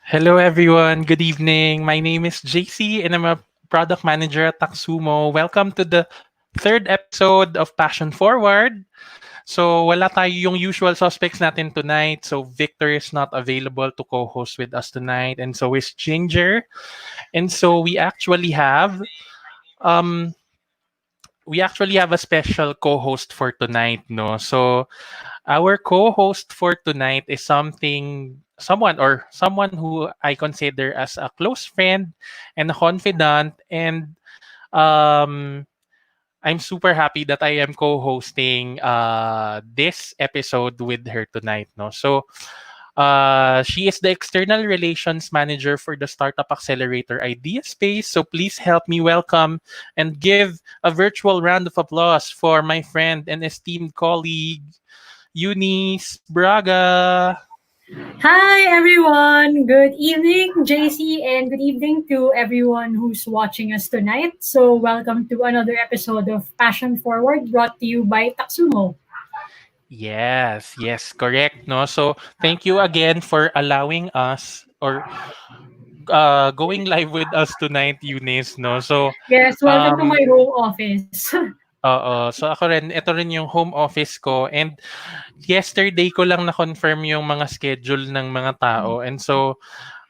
Hello, everyone. Good evening. My name is JC, and I'm a product manager at Taxumo. Welcome to the third episode of Passion Forward. So, wala tayo yung usual suspects natin tonight. So, Victor is not available to co-host with us tonight, and so is Ginger. And so, um we actually have a special co-host for tonight, no? So, our co-host for tonight is someone who I consider as a close friend and a confidant, and um I'm super happy that I am co-hosting this episode with her tonight, no. So she is the external relations manager for the Startup Accelerator Idea Space. So please help me welcome and give a virtual round of applause for my friend and esteemed colleague Eunice Braga. Hi everyone. Good evening, JC, and good evening to everyone who's watching us tonight. So, welcome to another episode of Passion Forward brought to you by Taxumo. Yes, yes, correct. No, so thank you again for allowing us or going live with us tonight, Eunice. No, so Yes, welcome to um, my home office. so ako rin, ito rin yung home office ko, and yesterday ko lang na-confirm yung mga schedule ng mga tao, and so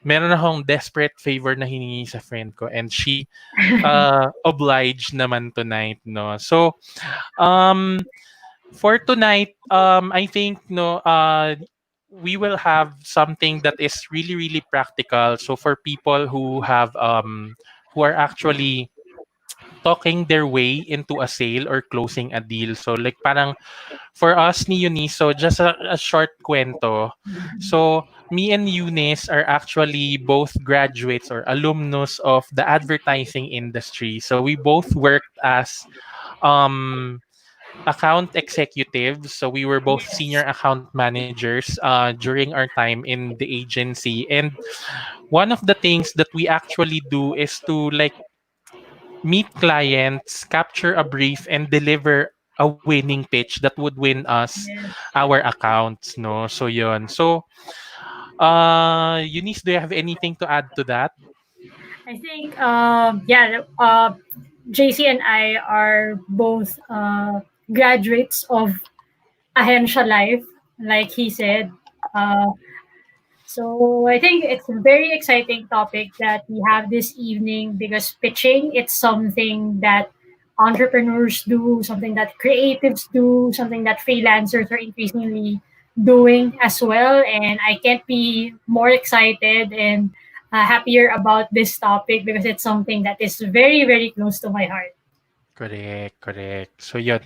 meron akong desperate favor na hiningi sa friend ko, and she obliged naman tonight, no. So um for tonight, I think we will have something that is really really practical. So for people who are actually talking their way into a sale or closing a deal. So like parang for us ni Eunice, so just a short kwento. So me and Eunice are actually both graduates or alumnus of the advertising industry. So we both worked as um account executives. So we were both senior Yes. account managers during our time in the agency. And one of the things that we actually do is to like meet clients, capture a brief, and deliver a winning pitch that would win us Yes. our accounts. No, so yun. So, Eunice, do you have anything to add to that? I think, JC and I are both graduates of Ahensya Life, like he said. Uh, So I think it's a very exciting topic that we have this evening because pitching it's something that entrepreneurs do, something that creatives do, something that freelancers are increasingly doing as well. And I can't be more excited and happier about this topic because it's something that is very, very close to my heart. Correct, correct. So yun.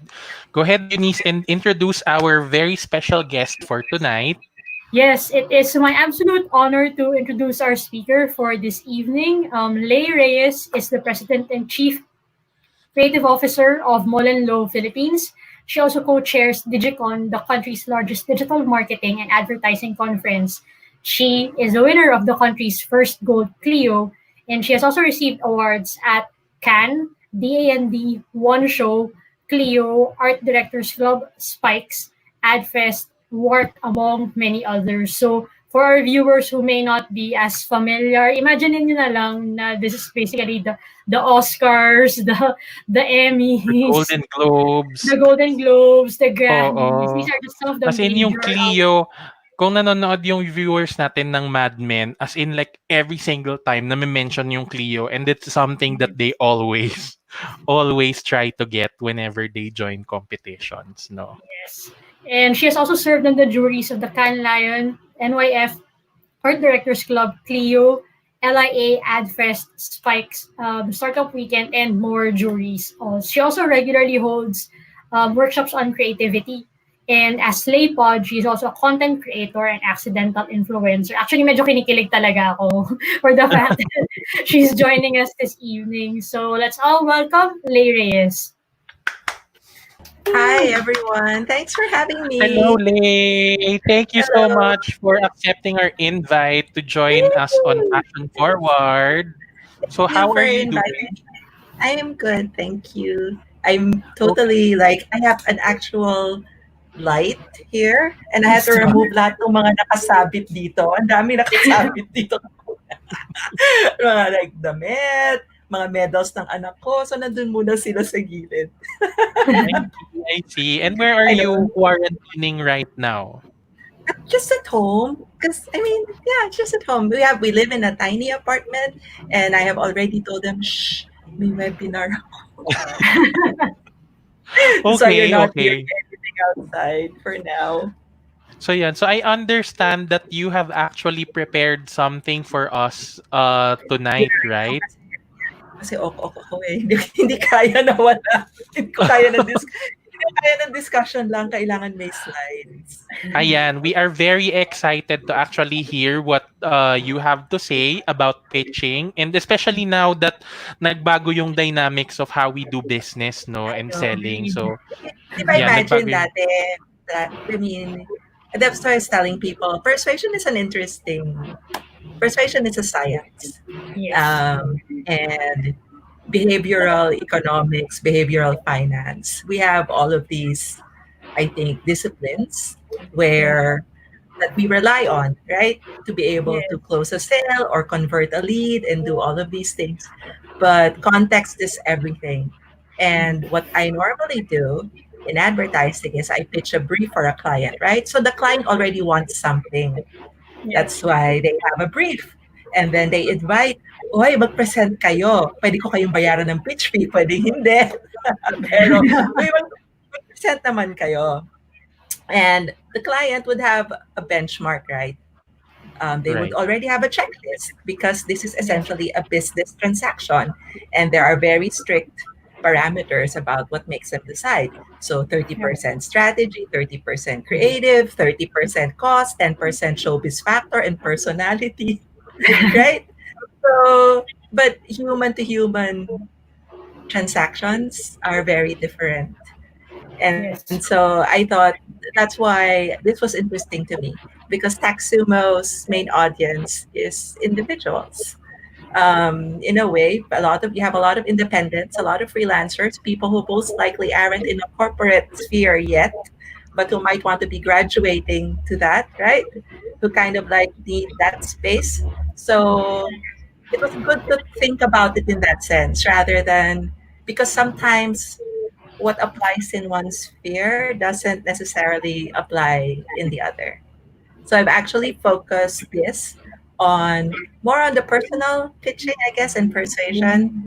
Go ahead, Eunice, and introduce our very special guest for tonight. Yes, it is my absolute honor to introduce our speaker for this evening. Leigh Reyes is the President and Chief Creative Officer of MullenLowe Philippines. She also co-chairs Digicon, the country's largest digital marketing and advertising conference. She is the winner of the country's first gold Clio, and she has also received awards at Cannes, DAND, One Show, Clio, Art Directors Club, Spikes, AdFest, Wart, among many others. So, for our viewers who may not be as familiar, imagine nyo na lang na this is basically the Oscars, the The Emmys, Golden Globes. the Golden Globes, the Grammys. Oo. These are just some of the As in yung major Clio, kung nanonood yung viewers natin ng Mad Men, as in like every single time na mention yung Clio, and it's something that they always always try to get whenever they join competitions, no? awards. And she has also served on the juries of the Cannes Lion, NYF, Art Directors Club, Clio, LIA, AdFest, Spikes, the Startup Weekend, and more juries. She also regularly holds workshops on creativity. And as Slay Pod, she's also a content creator and accidental influencer. Actually, medyo kinikilig talaga ako for the fact that she's joining us this evening. So let's all welcome Leigh Reyes. Hi, everyone. Thanks for having Hello, me. Lay. Thank you so Hello. much for accepting our invite to join us on Yay! Passion Forward. So Thank you how for are you inviting. doing? I am good, thank you. I'm Okay. totally like I have an actual light here and I had to So, remove lahat ng mga nakasabit dito. Ang dami nakasabit dito. Mga like damit, mga medals ng anak ko. So, nandun muna sila sa gilid. I see. And where are I you know. quarantining right now? Just at home. Because, I mean, yeah, just at home. We live in a tiny apartment, and I have already told them, shh, may webinar. So, you're Okay, not hearing okay. anything outside for now. So yeah, so I understand that you have actually prepared something for us Yeah, tonight, I know right? kasi ok ako eh. Hindi kaya na wala. Hindi ko kaya ng hindi ko kaya ng discussion lang, kailangan may slides. Ayan, we are very excited to actually hear what you have to say about pitching, and especially now that nagbago yung dynamics of how we do business, no, I and know. selling. So, If I yeah, imagine nagbago yung that, I mean, that's why I was telling people, persuasion is a science. Yes. And behavioral economics, behavioral finance. We have all of these, I think, disciplines Yeah. where that we rely on, right? To be able to Yes. close a sale or convert a lead and do all of these things. But context is everything. And what I normally do in advertising is I pitch a brief for a client, right? So the client already wants something. That's Yes. why they have a brief. And then they invite, Uy, mag-present kayo. Pwede ko kayong bayaran ng pitch fee, pwede hindi. Pero, uy, mag-present naman kayo. And the client would have a benchmark, right? They would right. already have a checklist because this is Yeah. essentially a business transaction. And there are very strict parameters about what makes them decide. So Yeah. 30% strategy, 30% creative, 30% cost, 10% showbiz factor and personality, right? So, but human to human transactions are very different. And Yes. so I thought that's why this was interesting to me because Taxumo's main audience is individuals. In a way, you have a lot of independents, a lot of freelancers, people who most likely aren't in a corporate sphere yet, but who might want to be graduating to that, right? Who kind of like need that space. So it was good to think about it in that sense rather than because sometimes what applies in one sphere doesn't necessarily apply in the other. So I've actually focused this on more on the personal pitching, I guess, and persuasion,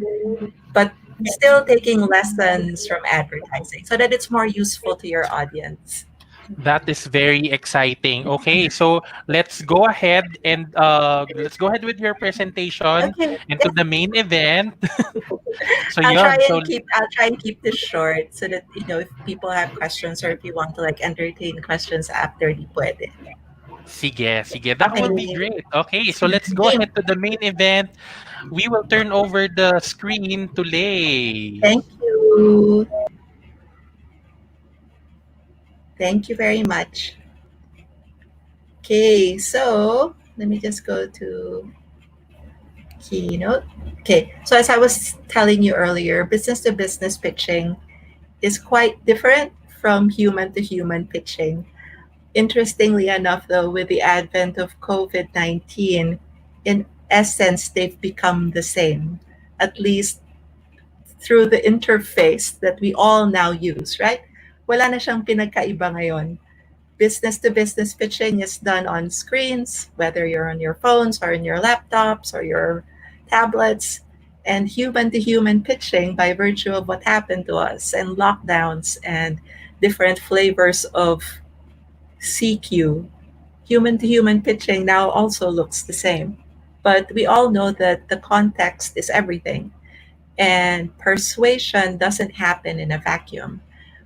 but still taking lessons from advertising so that it's more useful to your audience. That is very exciting. Okay, so let's go ahead with your presentation Okay, and to the main event. So I'll try yon, so and keep this short so that if people have questions or if you want to like entertain questions after the pwede. sige, sige, that Okay, will be great. Okay, so let's go ahead to the main event. We will turn over the screen to Lay. thank you. Thank you very much. Okay, so let me just go to keynote. Okay, so as I was telling you earlier, business to business pitching is quite different from human to human pitching. Interestingly enough, though, with the advent of COVID 19, in essence, they've become the same, at least through the interface that we all now use, right? Wala na siyang pinagkaiba ngayon. Business to business pitching is done on screens, whether you're on your phones or in your laptops or your tablets. And human to human pitching, by virtue of what happened to us and lockdowns and different flavors of CQ, human to human pitching now also looks the same. But we all know that the context is everything. And persuasion doesn't happen in a vacuum.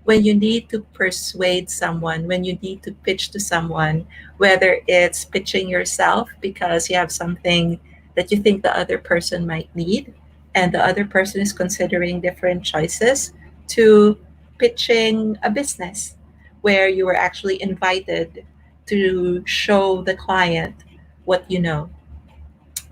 When you need to persuade someone, when you need to pitch to someone, whether it's pitching yourself because you have something that you think the other person might need, and the other person is considering different choices, to pitching a business where you were actually invited to show the client what you know.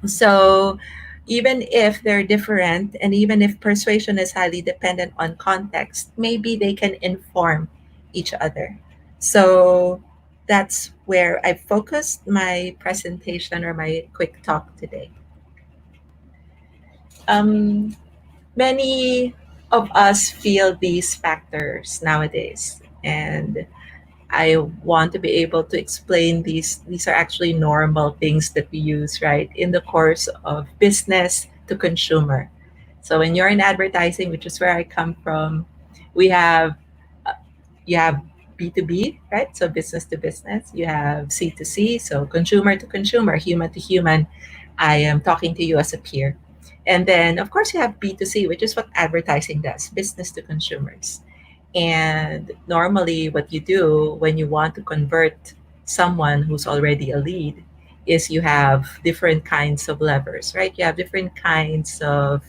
So even if they're different, and even if persuasion is highly dependent on context, maybe they can inform each other. So that's where I focused my presentation or my quick talk today. Um, Many of us feel these factors nowadays, and I want to be able to explain these. These are actually normal things that we use, right, in the course of business to consumer. So when you're in advertising, which is where I come from, we have uh, you have B2B, right? So business to business. You have C2C, so consumer to consumer, human to human. I am talking to you as a peer. And then, of course, you have B2C, which is what advertising does, business to consumers. And normally, what you do when you want to convert someone who's already a lead is you have different kinds of levers, right? You have different kinds of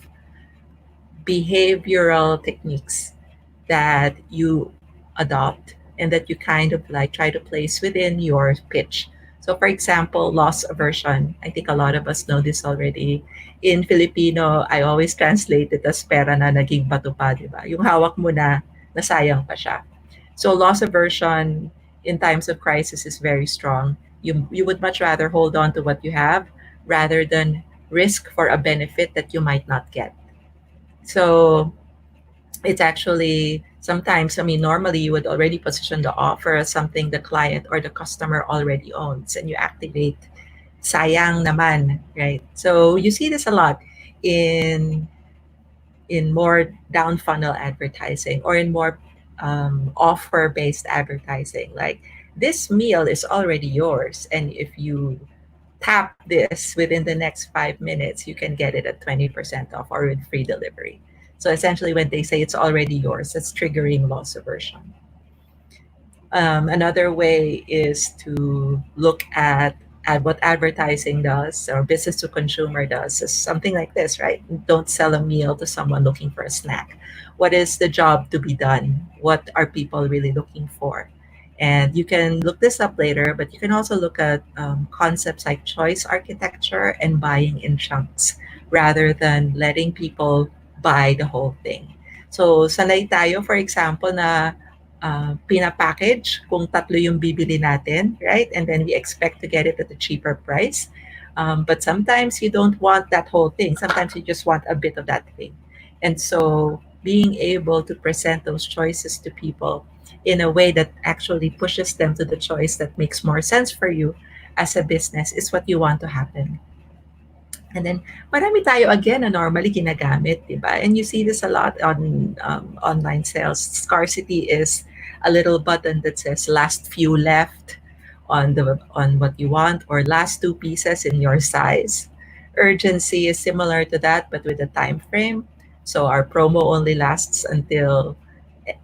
behavioral techniques that you adopt and that you kind of like try to place within your pitch. So, for example, loss aversion. I think a lot of us know this already. In Filipino, I always translate it as pera na naging bato pa, di ba? Yung hawak mo na, nasayang pa siya. So, loss aversion in times of crisis is very strong. You would much rather hold on to what you have rather than risk for a benefit that you might not get. So, it's actually sometimes, I mean, normally you would already position the offer as something the client or the customer already owns, and you activate sayang naman, right? So you see this a lot in more down funnel advertising or in more offer based advertising. Like, this meal is already yours, and if you tap this within the next 5 minutes, you can get it at 20% off or with free delivery. So essentially, when they say it's already yours, it's triggering loss aversion. Another way is to look at what advertising does or business to consumer does is something like this, right? Don't sell a meal to someone looking for a snack. What is the job to be done? What are people really looking for? And you can look this up later, but you can also look at concepts like choice architecture and buying in chunks rather than letting people buy the whole thing. So, sanay tayo, for example, na pinapackage kung tatlo yung bibili natin, right? And then we expect to get it at a cheaper price. But sometimes you don't want that whole thing. Sometimes you just want a bit of that thing. And so being able to present those choices to people in a way that actually pushes them to the choice that makes more sense for you as a business is what you want to happen. And then, marami tayo again na normally ginagamit, di ba? And you see this a lot on online sales. Scarcity is a little button that says last few left on what you want or last two pieces in your size. Urgency is similar to that, but with a time frame. So our promo only lasts until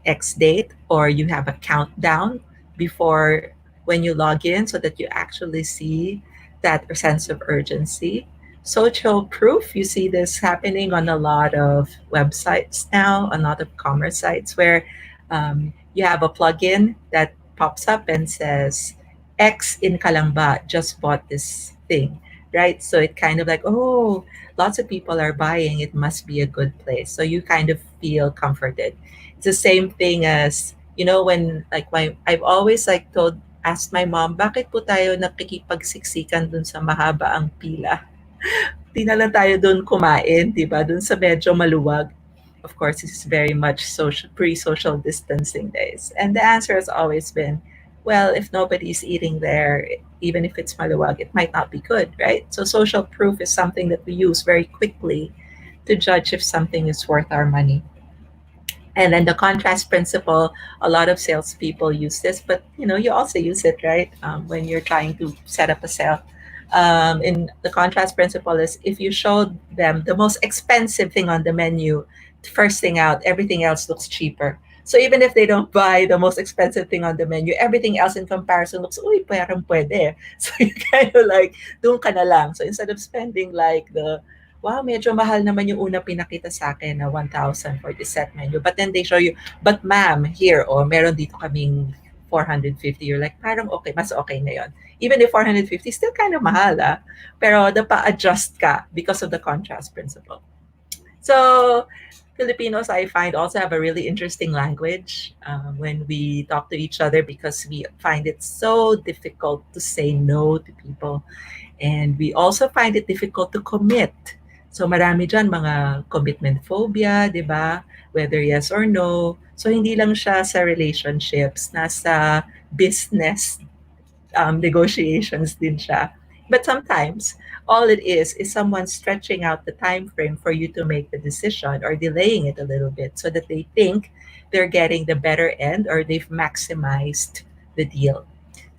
X date, or you have a countdown before when you log in so that you actually see that sense of urgency. Social proof, you see this happening on a lot of websites now, a lot of commerce sites where you have a plugin that pops up and says, X in Kalamba just bought this thing, right? So it kind of like, oh, lots of people are buying, it must be a good place. So you kind of feel comforted. It's the same thing as, when like I've always like asked my mom, bakit po tayo nakikipagsiksikan dun sa mahaba ang pila? Di na lang tayo dun kumain, di ba? Dun sa medyo maluwag. Of course, this is very much pre-social distancing days. And the answer has always been, well, if nobody's eating there, even if it's maluwag, it might not be good, right? So social proof is something that we use very quickly to judge if something is worth our money. And then the contrast principle, a lot of salespeople use this, but you also use it, right? When you're trying to set up a sale. In the contrast principle is if you show them the most expensive thing on the menu, first thing out, everything else looks cheaper. So even if they don't buy the most expensive thing on the menu, everything else in comparison looks, uy, parang pwede. So you kind of like, doon ka na lang. So instead of spending like wow, medyo mahal naman yung una pinakita sa akin na 1,000 for the set menu. But then they show you, but ma'am, here, meron dito kaming 450. You're like, parang okay, mas okay na yon. Even if 450, still kind of mahal, pero napa-adjust ka because of the contrast principle. So, Filipinos, I find, also have a really interesting language when we talk to each other, because we find it so difficult to say no to people. And we also find it difficult to commit. So marami dyan mga commitment phobia, di ba? Whether yes or no. So hindi lang siya sa relationships, nasa business negotiations din siya. But sometimes, all it is someone stretching out the time frame for you to make the decision, or delaying it a little bit, so that they think they're getting the better end, or they've maximized the deal.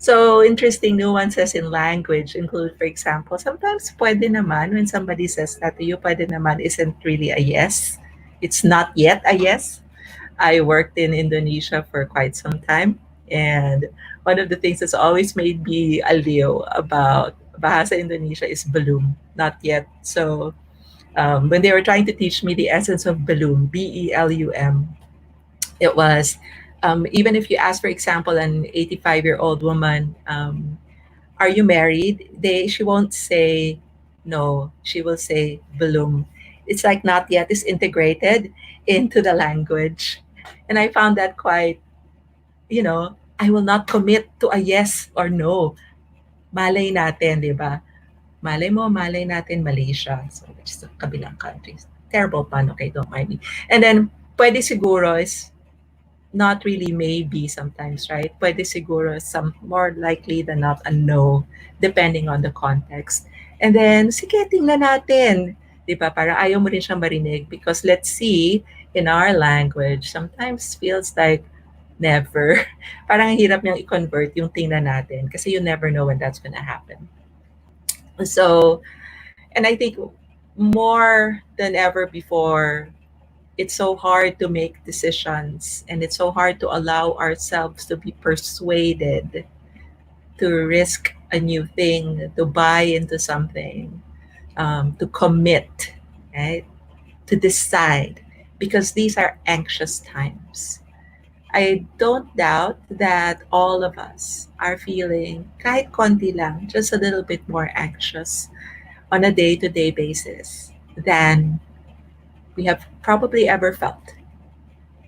So interesting nuances in language include, for example, sometimes pwede naman, when somebody says that to you, pwede naman isn't really a yes. It's not yet a yes. I worked in Indonesia for quite some time. And one of the things that's always made me aliw about Bahasa Indonesia is belum, not yet. So when they were trying to teach me the essence of belum, Belum, it was, even if you ask, for example, an 85-year-old woman, are you married? She won't say no. She will say belum. It's like not yet is integrated into the language. And I found that quite, I will not commit to a yes or no. Malay natin, di ba? Malay natin Malaysia. So, which is the kabilang countries. Terrible pun, okay, don't mind me. And then, pwede siguro is not really maybe sometimes, right? Pwede siguro some more likely than not a no, depending on the context. And then, sige, tingnan natin. Di ba? Para ayaw mo rin siyang marinig, because let's see, in our language, sometimes feels like never. Parang ang hirap niyang i-convert yung tingnan natin, kasi you never know when that's gonna happen. So, and I think more than ever before, it's so hard to make decisions, and it's so hard to allow ourselves to be persuaded to risk a new thing, to buy into something, to commit, right? To decide, because these are anxious times. I don't doubt that all of us are feeling kahit konti lang, just a little bit more anxious on a day-to-day basis than we have probably ever felt.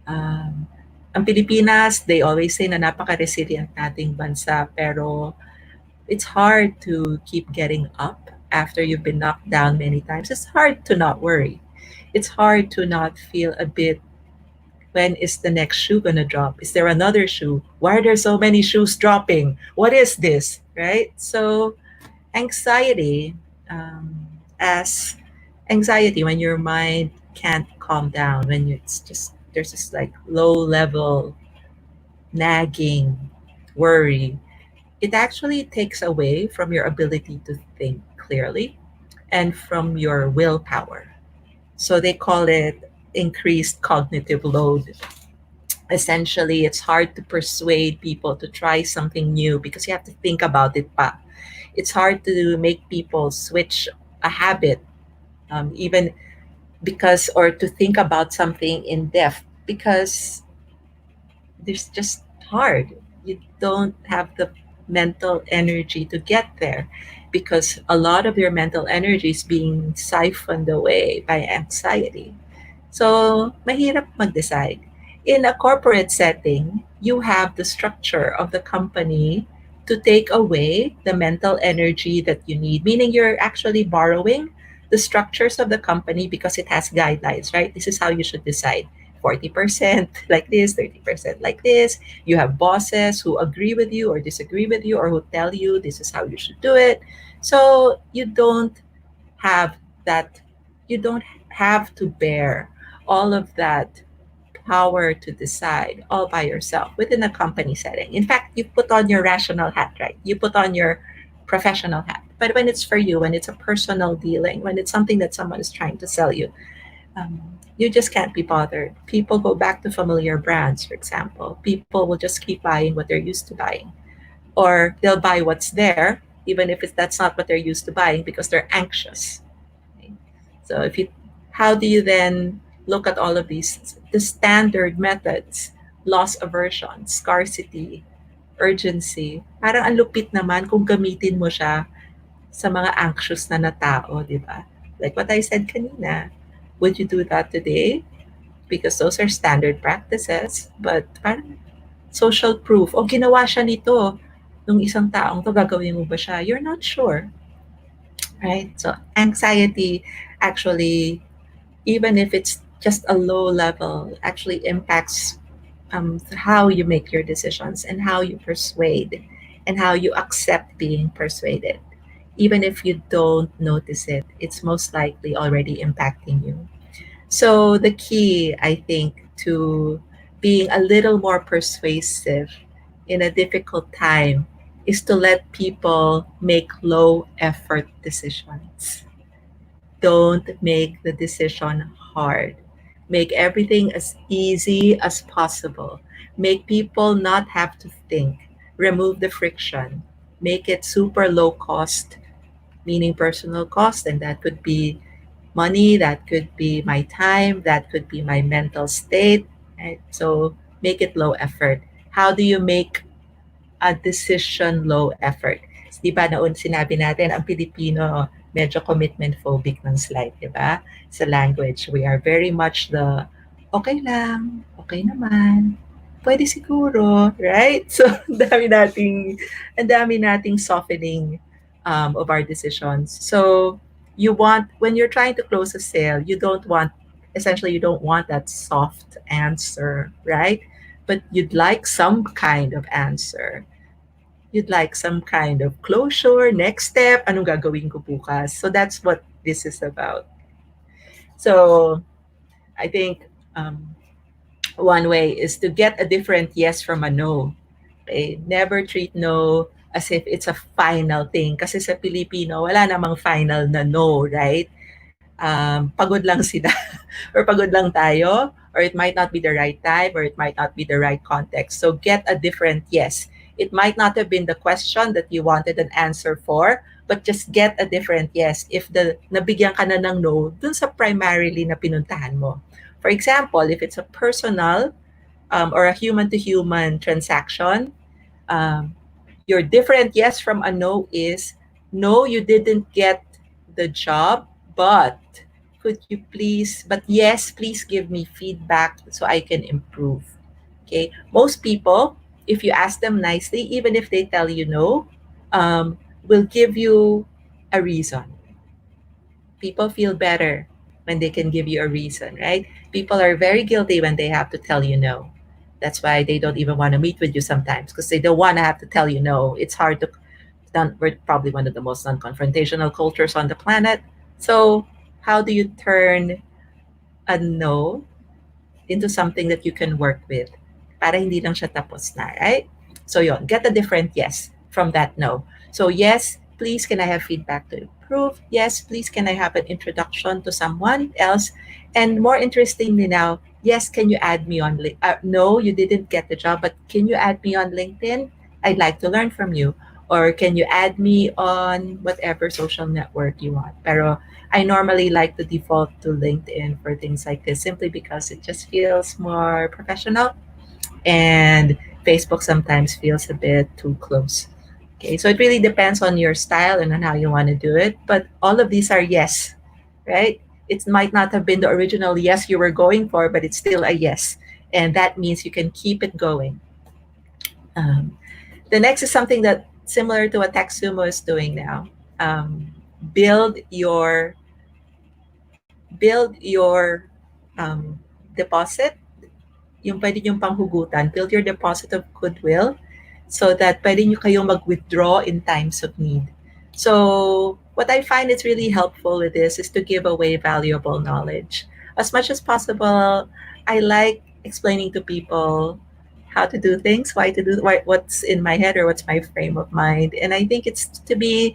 Ang Pilipinas, they always say na napaka-resilient nating bansa, pero it's hard to keep getting up after you've been knocked down many times. It's hard to not worry. It's hard to not feel a bit, when is the next shoe gonna drop? Is there another shoe? Why are there so many shoes dropping? What is this? Right? So anxiety, as anxiety, when your mind can't calm down, when it's just, there's this like low level nagging worry, it actually takes away from your ability to think clearly and from your willpower. So they call it increased cognitive load. Essentially, it's hard to persuade people to try something new because you have to think about it pa. It's hard to make people switch a habit, even because, or to think about something in depth, because there's just hard. You don't have the mental energy to get there, because a lot of your mental energy is being siphoned away by anxiety. So, mahirap mag-decide. In a corporate setting, you have the structure of the company to take away the mental energy that you need, meaning you're actually borrowing the structures of the company because it has guidelines, right? This is how you should decide. 40% like this, 30% like this. You have bosses who agree with you or disagree with you, or who tell you this is how you should do it. So you don't have that, you don't have to bear all of that power to decide all by yourself within a company setting. In fact, you put on your rational hat, right? You put on your professional hat. But when it's for you, when it's a personal dealing, when it's something that someone is trying to sell you, you just can't be bothered. People go back to familiar brands, for example. People will just keep buying what they're used to buying, or they'll buy what's there, even if that's not what they're used to buying, because they're anxious. Okay? So how do you then look at all of these? The standard methods: loss aversion, scarcity, urgency. Parang ang lupit naman kung gamitin mo siya sa mga anxious na tao, di ba? Like what I said kanina, would you do that today? because those are standard practices. But parang social proof, o ginawa siya nito, nung isang taong to, gagawin mo ba siya? You're not sure, right? So anxiety actually, even if it's just a low level, actually impacts how you make your decisions and how you persuade and how you accept being persuaded. Even if you don't notice it, it's most likely already impacting you. So, the key, I think, to being a little more persuasive in a difficult time is to let people make low effort decisions. Don't make the decision hard. Make everything as easy as possible. Make people not have to think. Remove the friction. Make it super low cost, meaning personal cost, and that could be money, that could be my time, that could be my mental state. Right? So make it low effort. How do you make a decision low effort? Di ba noon sinabi natin, ang Pilipino medyo commitment phobic ng slide, di ba? Sa language, we are very much the okay lang, okay naman, pwede siguro, right? So, ang dami nating softening of our decisions. So, when you're trying to close a sale, essentially, you don't want that soft answer, right? But you'd like some kind of answer. You'd like some kind of closure, next step, anong gagawin ko bukas? So that's what this is about. So I think one way is to get a different yes from a no. Okay? Never treat no as if it's a final thing. Kasi sa Pilipino, wala namang final na no, right? Pagod lang sila or pagod lang tayo, or it might not be the right time, or it might not be the right context. So get a different yes. It might not have been the question that you wanted an answer for, but just get a different yes if nabigyan ka na ng no dun sa primarily na pinuntahan mo. For example, if it's a personal or a human-to-human transaction, um, your different yes from a no is, no, you didn't get the job, but could you please, but yes, please give me feedback so I can improve. Okay. Most people, if you ask them nicely, even if they tell you no, will give you a reason. People feel better when they can give you a reason, right? People are very guilty when they have to tell you no. That's why they don't even want to meet with you sometimes, because they don't want to have to tell you no. It's hard to we're probably one of the most non-confrontational cultures on the planet. So how do you turn a no into something that you can work with para hindi lang siya tapos na, right? So yon, get a different yes from that no. So yes, please can I have feedback to improve? Yes, please can I have an introduction to someone else? And more interestingly now, yes, can you add me on no, you didn't get the job, but can you add me on LinkedIn? I'd like to learn from you. Or can you add me on whatever social network you want? Pero I normally like to default to LinkedIn for things like this simply because it just feels more professional, and Facebook sometimes feels a bit too close. Okay, so it really depends on your style and on how you want to do it. But all of these are yes, right? It might not have been the original yes you were going for, but it's still a yes. And that means you can keep it going. The next is something that similar to what TechSumo is doing now. Build your deposit, yung pwede yung panghugutan, build your deposit of goodwill so that pwede nyo kayong mag-withdraw in times of need. So what I find is really helpful with this is to give away valuable knowledge. As much as possible, I like explaining to people how to do things, what's in my head or what's my frame of mind. And I think it's to being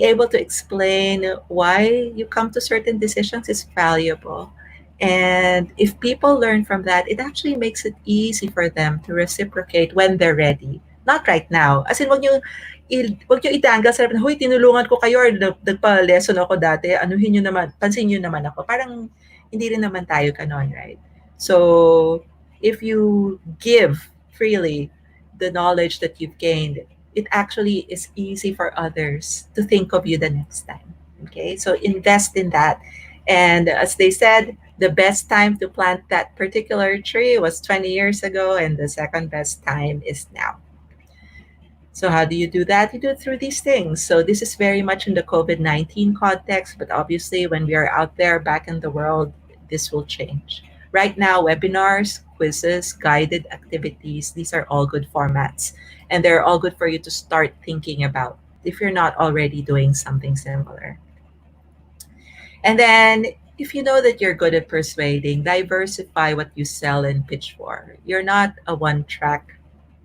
able to explain why you come to certain decisions is valuable. And if people learn from that, it actually makes it easy for them to reciprocate when they're ready. Not right now. As in, wag nyo itanggal sa huy, tinulungan ko kayo or nagpa-lesson ako dati, anuhin nyo naman, pansin nyo naman ako. Parang hindi rin naman tayo kanon, right? So, if you give freely the knowledge that you've gained, it actually is easy for others to think of you the next time. Okay, so invest in that. And as they said, the best time to plant that particular tree was 20 years ago, and the second best time is now. So, how do you do that? You do it through these things. So, this is very much in the COVID-19 context, but obviously, when we are out there back in the world, this will change. Right now, webinars, quizzes, guided activities, these are all good formats. And they're all good for you to start thinking about if you're not already doing something similar. And then, if you know that you're good at persuading, diversify what you sell and pitch for. You're not a one track,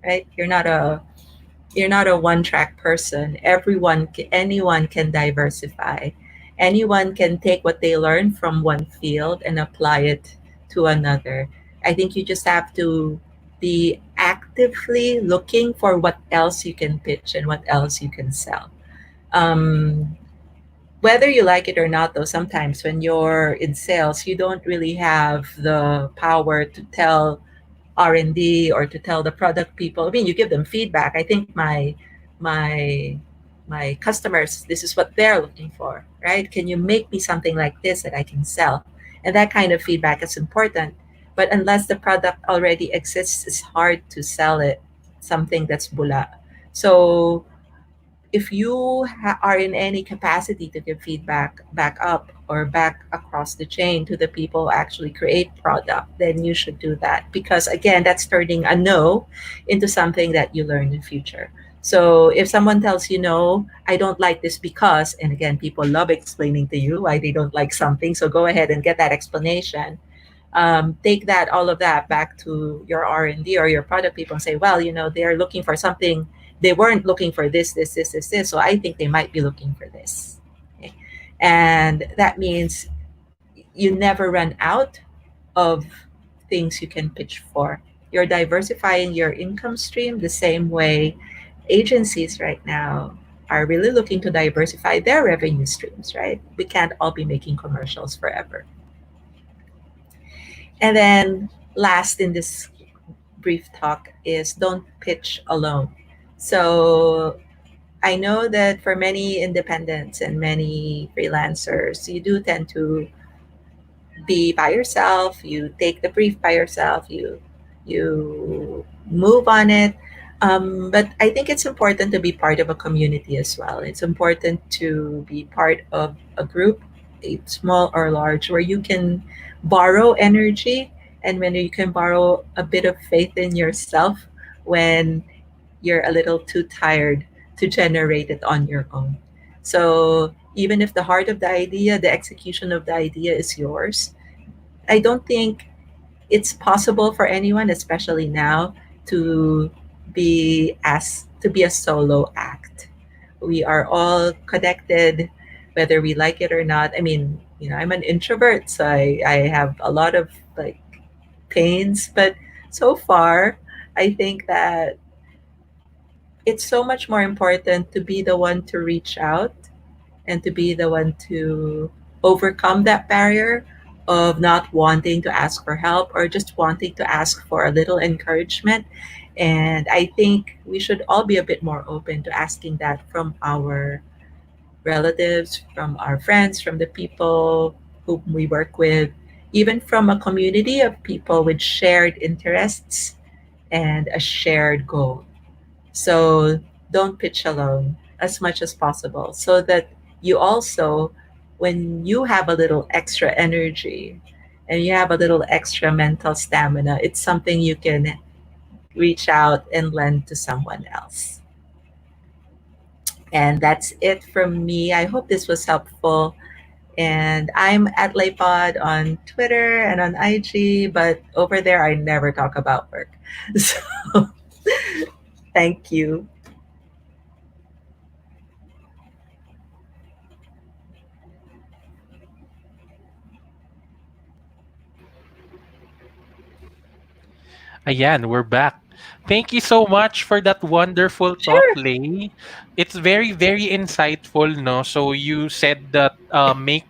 right? You're not a one track person. Anyone can diversify. Anyone can take what they learn from one field and apply it to another. I think you just have to be actively looking for what else you can pitch and what else you can sell. Um, Whether you like it or not, though, sometimes when you're in sales, you don't really have the power to tell R&D or to tell the product people. I mean, you give them feedback. I think my my customers, this is what they're looking for, right? Can you make me something like this that I can sell? And that kind of feedback is important. But unless the product already exists, it's hard to sell it something that's bula. So if you are in any capacity to give feedback back up or back across the chain to the people who actually create product, then you should do that, because again, that's turning a no into something that you learn in future. So if someone tells you no, I don't like this because, and again, people love explaining to you why they don't like something, so go ahead and get that explanation. Take that, all of that, back to your R&D or your product people and say, well, they're looking for something. They weren't looking for this, so I think they might be looking for this. Okay? And that means you never run out of things you can pitch for. You're diversifying your income stream the same way agencies right now are really looking to diversify their revenue streams, right? We can't all be making commercials forever. And then last in this brief talk is don't pitch alone. So I know that for many independents and many freelancers, you do tend to be by yourself. You take the brief by yourself. You move on it. But I think it's important to be part of a community as well. It's important to be part of a group, small or large, where you can borrow energy and when you can borrow a bit of faith in yourself when you're a little too tired to generate it on your own. So even if the heart of the idea, the execution of the idea is yours, I don't think it's possible for anyone, especially now, to be a solo act. We are all connected, whether we like it or not. I mean, I'm an introvert, so I have a lot of like pains, but so far, I think that it's so much more important to be the one to reach out and to be the one to overcome that barrier of not wanting to ask for help or just wanting to ask for a little encouragement. And I think we should all be a bit more open to asking that from our relatives, from our friends, from the people whom we work with, even from a community of people with shared interests and a shared goal. So don't pitch alone as much as possible so that you also, when you have a little extra energy and you have a little extra mental stamina, it's something you can reach out and lend to someone else. And that's it from me. I hope this was helpful. And I'm at Laypod on Twitter and on IG, but over there I never talk about work. So thank you. Ayan, we're back. Thank you so much for that wonderful talk, Sure. Lay. It's very, very insightful, no? So you said that make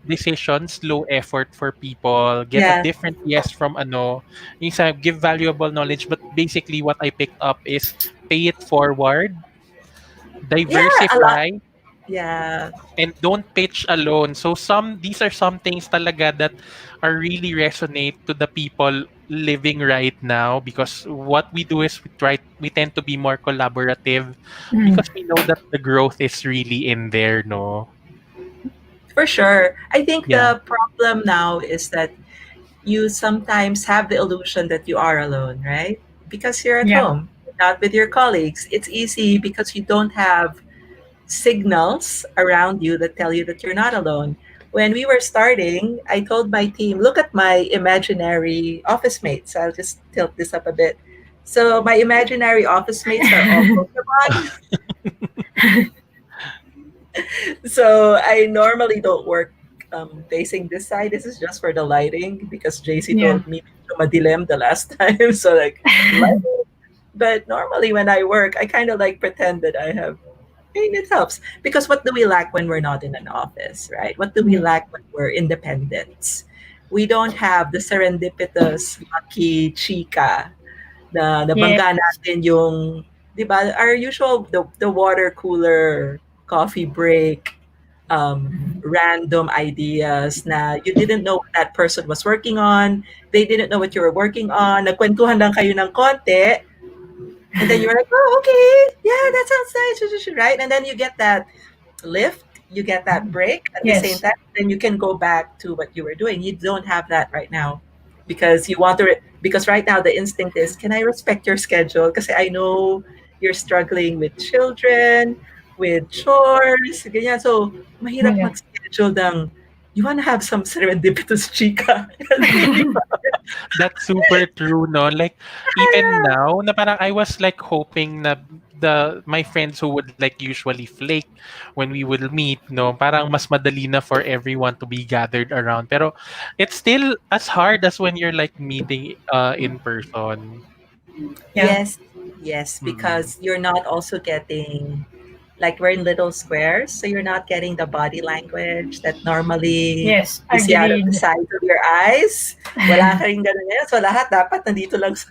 decisions low effort for people, get a Yeah. different yes from ano, yung sa give valuable knowledge, but basically what I picked up is pay it forward, Yeah, a lot. diversify. Yeah, and don't pitch alone. So these are some things talaga that are really resonate to the people living right now, because what we do is we tend to be more collaborative Mm. because we know that the growth is really in there, no? for sure. I think Yeah. the problem now is that you sometimes have the illusion that you are alone, right? Because you're at Yeah. home, not with your colleagues. It's easy because you don't have signals around you that tell you that you're not alone. When we were starting, I told my team, look at my imaginary office mates. I'll just tilt this up a bit. So my imaginary office mates are all Pokemon. So I normally don't work facing this side. This is just for the lighting because JC Yeah. told me madilim the last time. So like lighting. But normally when I work, I kind of like pretend that I have. I mean, it helps because what do we lack when we're not in an office, right? What do we Mm. lack when we're independent? We don't have the serendipitous, lucky chika na Yeah. nabangga natin yung, di ba, our usual, the water cooler, coffee break, random ideas na you didn't know what that person was working on, they didn't know what you were working on, nagkwentuhan lang kayo ng konti, and then you were like, oh, okay, yeah, that sounds nice, right? And then you get that lift, you get that break at the same Yes. time, then you can go back to what you were doing. You don't have that right now because you want to, because right now the instinct is, can I respect your schedule? Because I know you're struggling with children, with chores, ganyan. So, mahirap Yeah. mag-schedule ng, you want to have some serendipitous chika. That's super true, no? Like, even now, na parang I was like hoping na my friends who would like usually flake when we will meet, no? Parang mas madali na for everyone to be gathered around. Pero it's still as hard as when you're like meeting in person. Yeah. Yes, yes, Mm. because you're not also getting, like we're in little squares, so you're not getting the body language that normally Yes. you see out of the Agreed. sides of your eyes. Wala ka rin ganun eh. So lahat dapat nandito lang sa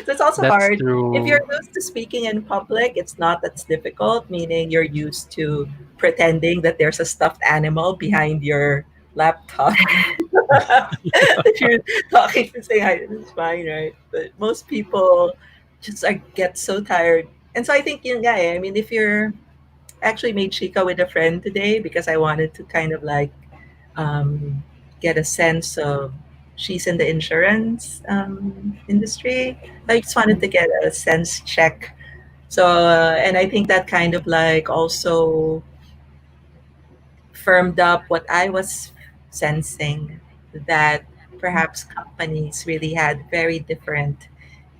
so it's also That's hard. If true. you're used to speaking in public, it's not that difficult, meaning you're used to pretending that there's a stuffed animal behind your laptop that you're talking to say hi. It's fine, right? But most people just like get so tired. And so I think yun nga eh. I mean, if you're actually made Chica with a friend today because I wanted to kind of like um, get a sense of she's in the insurance industry. I just wanted to get a sense check. So, and I think that kind of like also firmed up what I was sensing that perhaps companies really had very different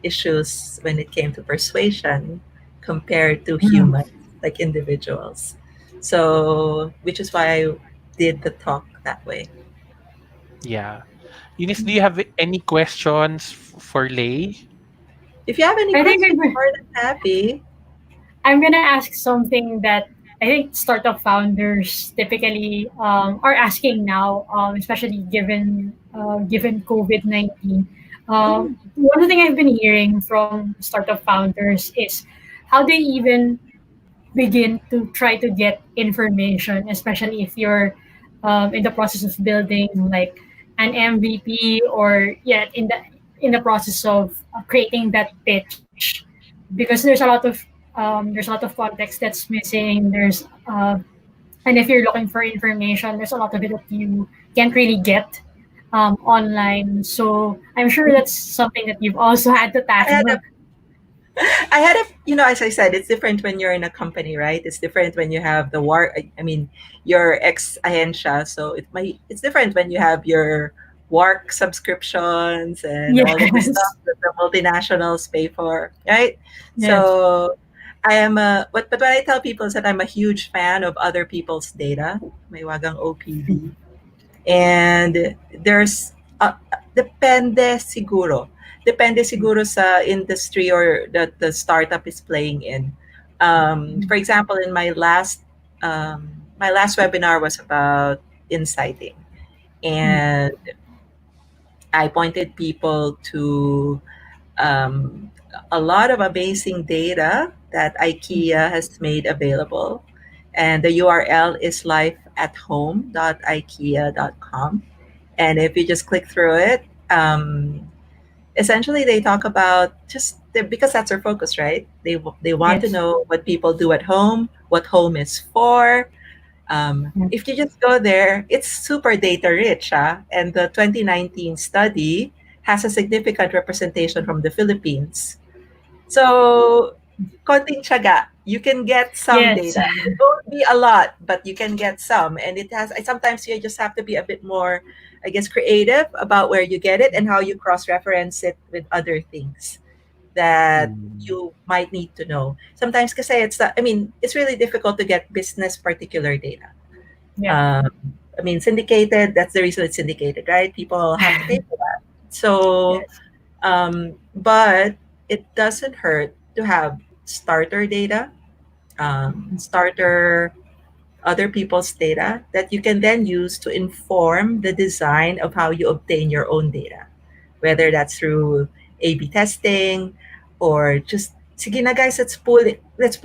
issues when it came to persuasion compared to Mm. humans, like individuals. So, which is why I did the talk that way. Yeah. Eunice, do you have any questions for Lay? If you have any I think questions, more than happy. I'm gonna ask something that I think startup founders typically are asking now, especially given COVID-19. Mm, One thing I've been hearing from startup founders is how they even begin to try to get information, especially if you're in the process of building like an MVP, or yet in the process of creating that pitch, because there's a lot of context that's missing. And if you're looking for information, there's a lot of it that you can't really get online. So I'm sure mm. that's something that you've also had to I had tackle. I had a, as I said, it's different when you're in a company, right? It's different when you have the work. I mean, your ex agencia. So it's different when you have your work subscriptions and all of the stuff Yes. that the multinationals pay for, right? Yes. So I am but what I tell people is that I'm a huge fan of other people's data. May wagang OPD. And there's depende siguro. Depende siguro sa industry or that the startup is playing in. For example, in my last webinar was about insighting, and I pointed people to a lot of amazing data that IKEA has made available. And the URL is lifeathome.ikea.com. And if you just click through it, essentially they talk about because that's their focus, right? They want to Yes. know what people do at home, what home is for. Mm. If you just go there, it's super data rich, and the 2019 study has a significant representation from the Philippines. So, konting tiyaga, you can get some Yes. data. It won't be a lot, but you can get some. And sometimes you just have to be a bit more, I guess, creative about where you get it and how you cross reference it with other things that Mm. you might need to know. Sometimes kasi it's really difficult to get business particular data. Yeah. Um, syndicated, that's the reason it's syndicated, right? People have to pay for that. So, Yes. but it doesn't hurt to have starter data, starter other people's data that you can then use to inform the design of how you obtain your own data, whether that's through A/B testing or just sige na guys, let's pull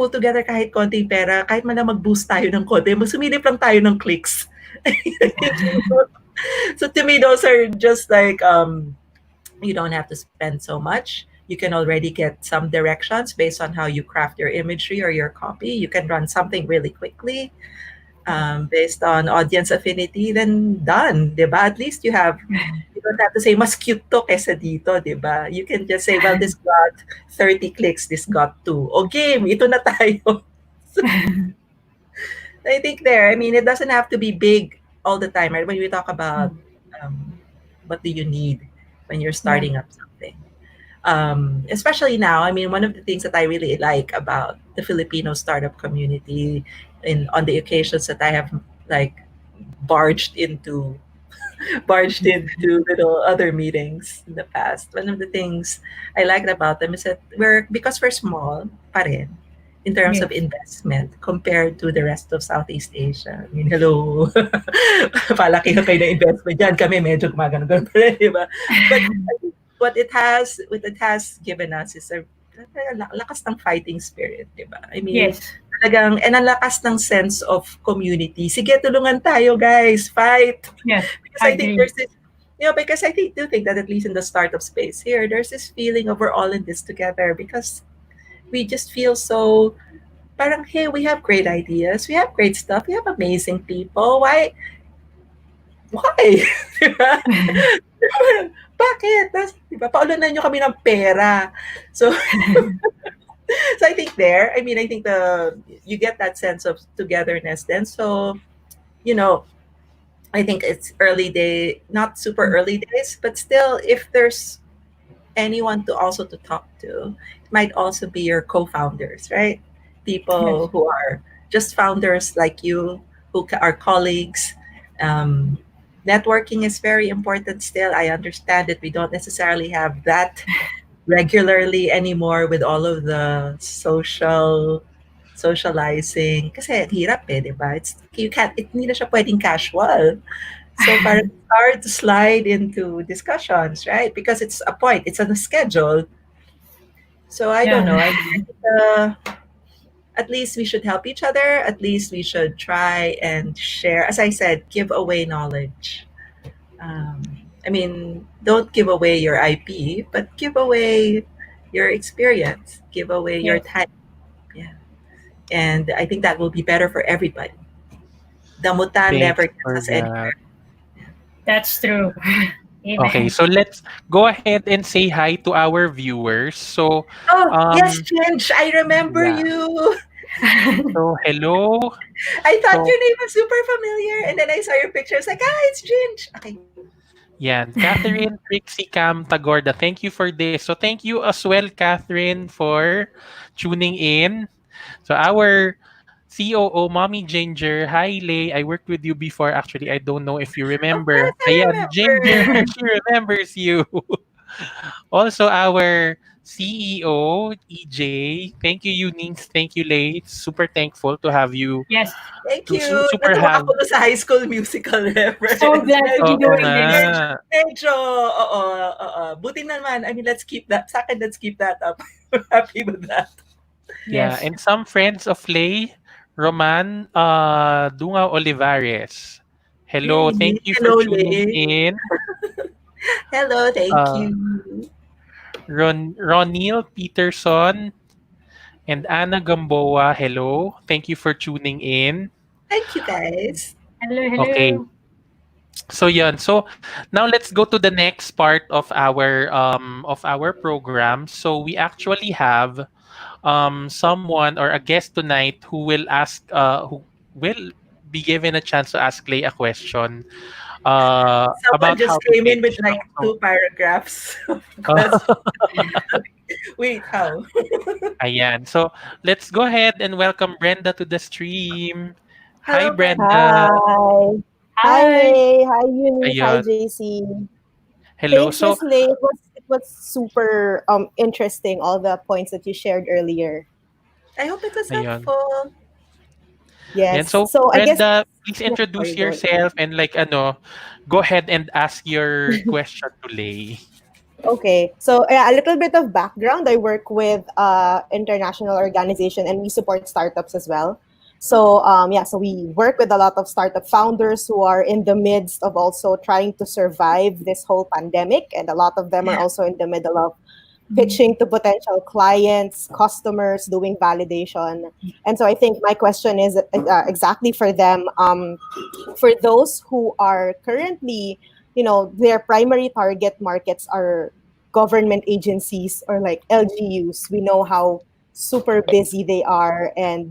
together kahit konting pera, kahit man lang mag-boost tayo ng konti, sumilip lang tayo ng clicks. I think so to me those are just like you don't have to spend so much. You can already get some directions based on how you craft your imagery or your copy. You can run something really quickly based on audience affinity, then done, di ba? At least you don't have to say, mas cute to kesa dito, di ba? You can just say, well, this got 30 clicks, this got 2. O game, ito na tayo. So, I think it doesn't have to be big all the time, right? When we talk about um, what do you need when you're Yeah. starting up something. Especially now, one of the things that I really like about the Filipino startup community on the occasions that I have like barged into other meetings in the past. One of the things I liked about them is that because we're small pa rin, in terms of Yes. investment compared to the rest of Southeast Asia. Hello. Palaki kayo na investment dyan. Kami medyo gumagano-gano pa rin, di ba? But what it has given us is a lakas ng fighting spirit, di ba? Yes. Talagang, and ang lakas ng sense of community. Sige, tulungan tayo, guys. Fight. Yes. Because I I think agree. there's this, because I do think that at least in the startup space here, there's this feeling of we're all in this together because we just feel so parang, hey, we have great ideas, we have great stuff, we have amazing people. Why? Diba? Bakit? Diba? Paulunan nyo kami ng pera. So, so I think I think you get that sense of togetherness then. So, you know, I think it's early day, not super early days, but still, if there's anyone to talk to, it might also be your co-founders, right? People Yes. who are just founders like you, who are colleagues. Um, Networking is very important still. I understand that we don't necessarily have that regularly anymore with all of the socializing. Kasi ang hirap di ba? Hindi na siya pwedeng casual. So parang it's hard to slide into discussions, right? Because it's a point, it's on a schedule. So I don't know. Yeah. I think, at least we should help each other. At least we should try and share. As I said, give away knowledge. Don't give away your IP, but give away your experience. Give away your Yes. time. Yeah, and I think that will be better for everybody. Damutan Thanks never gets for us that. anywhere. That's true. Okay, Amen. so let's go ahead and say hi to our viewers. So, Oh yes, um, Chinch, I remember yeah. you. So, hello. I thought So, your name was super familiar, and then I saw your picture. It's like, it's Ginge. Okay. yeah, Catherine Trixie Cam Tagorda. Thank you for this. So, thank you as well, Catherine, for tuning in. So, our COO, Mommy Ginger. Hi, Leigh. I worked with you before. Actually, I don't know if you Of remember. course, I Ayan, Ginger. remember. She remembers you. Also, our CEO, EJ. Thank you, Eunice. Thank you, Leigh. Super thankful to have you. Yes. Thank To you. super Natuwa have. ako dun sa High School Musical So reference. glad to be Oo doing nga. this. Oo. Buti naman. Let's keep that. Sa akin, let's keep that up. I'm happy with that. Yeah, Yes. and some friends of Leigh Roman Dunga Olivares. Hello, thank Yay. you for Hello, tuning Leigh. in. Hello, thank Uh, you. Ronil Peterson and Anna Gamboa. Hello, thank you for tuning in. Thank you, guys. Hello, Okay, hello. so yun. So now let's go to the next part of our program. So we actually have someone or a guest tonight who will be given a chance to ask Clay a question Someone about how just to came in with pitch. No? like So, two paragraphs of questions. Wait, how? ayan. So let's go ahead and welcome Brenda to the stream. Hi, Hello, Brenda. Brenda. Hi. Hi, Hi. Lay. Hi, Eunice. Hi, Ayun. JC. Hello. Thanks, So, Miss Lay. It was super interesting, all the points that you shared earlier. I hope it was ayun. helpful. Ayan. Yes. So, So I guess, Brenda, please yeah, introduce sorry, go ahead. yourself and go ahead and ask your question to Lay. Okay, so yeah, a little bit of background. I work with international organization and we support startups as well. So yeah, so we work with a lot of startup founders who are in the midst of also trying to survive this whole pandemic, and a lot of them are Yeah. also in the middle of Mhm. pitching to potential clients, customers, doing validation. And so I think my question is exactly for them. For those who are currently, their primary target markets are government agencies or like LGUs. We know how super busy they are, and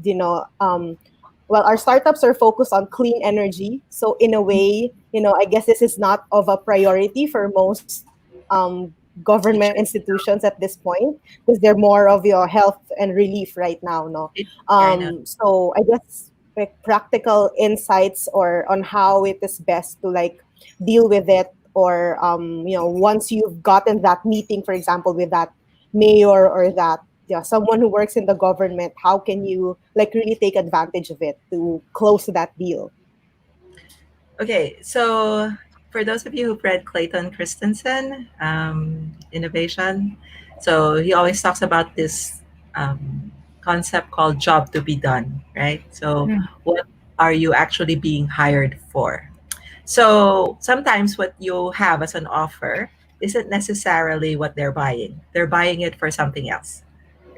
well, our startups are focused on clean energy. So in a way, I guess this is not of a priority for most government Teachers. institutions at this point, because they're more of your health and relief right now. No, Yeah, I know. so I guess like practical insights or on how it is best to like deal with it, or once you've gotten that meeting, for example, with that mayor or that, yeah, someone who works in the government, how can you like really take advantage of it to close that deal? Okay, so for those of you who've read Clayton Christensen, Innovation, so he always talks about this concept called job to be done, right? So, Mm. what are you actually being hired for? So, sometimes what you have as an offer isn't necessarily what they're buying, they're buying it for something else,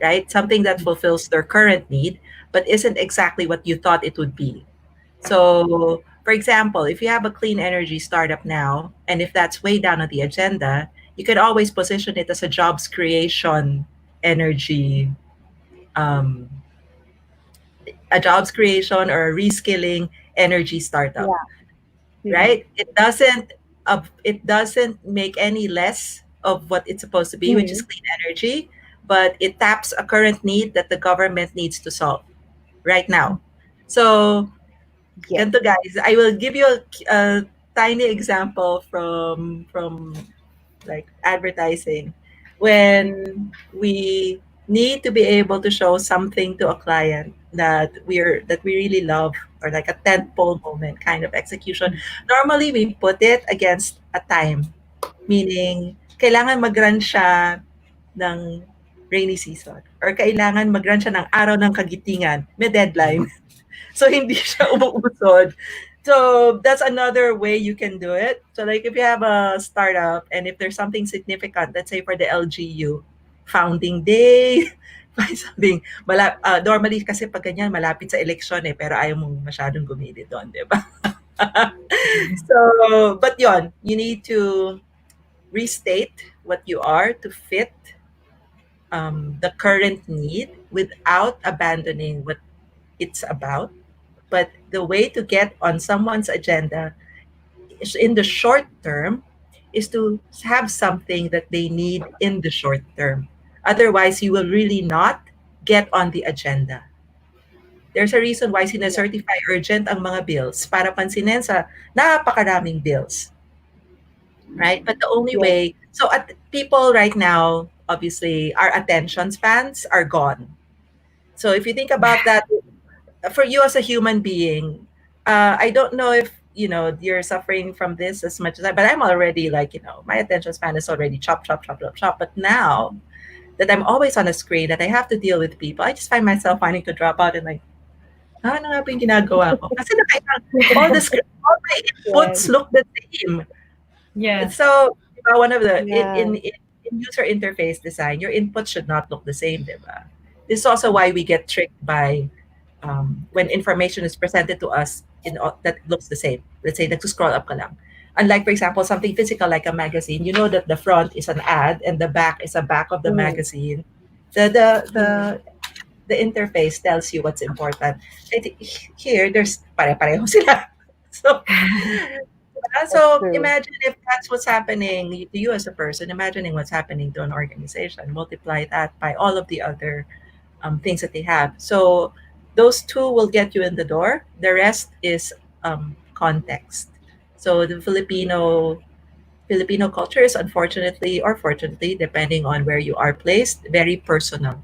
right? Something that fulfills their current need, but isn't exactly what you thought it would be. So, for example, if you have a clean energy startup now, and if that's way down on the agenda, you could always position it as a jobs creation energy, um, a jobs creation or a reskilling energy startup, Yeah. Mm-hmm. right? It doesn't make any less of what it's supposed to be, which is Mm-hmm. clean energy, but it taps a current need that the government needs to solve right now. So Yes. ganito guys, I will give you a tiny example from like advertising. When we need to be able to show something to a client that we really love, or like a tentpole moment kind of execution, normally we put it against a time. Meaning, kailangan mag-run siya ng rainy season, or kailangan mag-run siya ng araw ng kagitingan, may deadline. So hindi siya umuusod. So that's another way you can do it. So like if you have a startup and if there's something significant, let's say for the LGU, founding day, may something, normally kasi pag ganyan, malapit sa eleksyon eh, pero ayaw mong masyadong gumili doon, di ba? So, but yon, you need to restate what you are to fit the current need without abandoning what it's about. But the way to get on someone's agenda is in the short term is to have something that they need in the short term. Otherwise, you will really not get on the agenda. There's a reason why Yeah. sinacertify urgent ang mga bills para pansinin sa napakaraming bills, right? But the only Yes. way, so at people right now, obviously, our attention spans are gone. So if you think about that, for you as a human being, I don't know if you're suffering from this as much as I, but I'm already like my attention span is already chop chop chop chop chop. But now that I'm always on a screen, that I have to deal with people, I just find myself wanting to drop out and like, ano nga ba yung ginagawa ko? Kasi all the script, all my inputs Yes. look the same. Yeah. So, one of the Yeah. in user interface design, your inputs should not look the same, diba? This is also why we get tricked by when information is presented to us that looks the same. Let's say nag-scroll up ka lang. Unlike, for example, something physical like a magazine, you know that the front is an ad and the back is a back of the Mm. magazine. The interface tells you what's important. I think here, there's pare-pareho sila. So, That's so true. imagine if that's what's happening to you as a person, imagining what's happening to an organization, multiply that by all of the other things that they have. So those two will get you in the door. The rest is context. So the Filipino culture is unfortunately or fortunately, depending on where you are placed, very personal.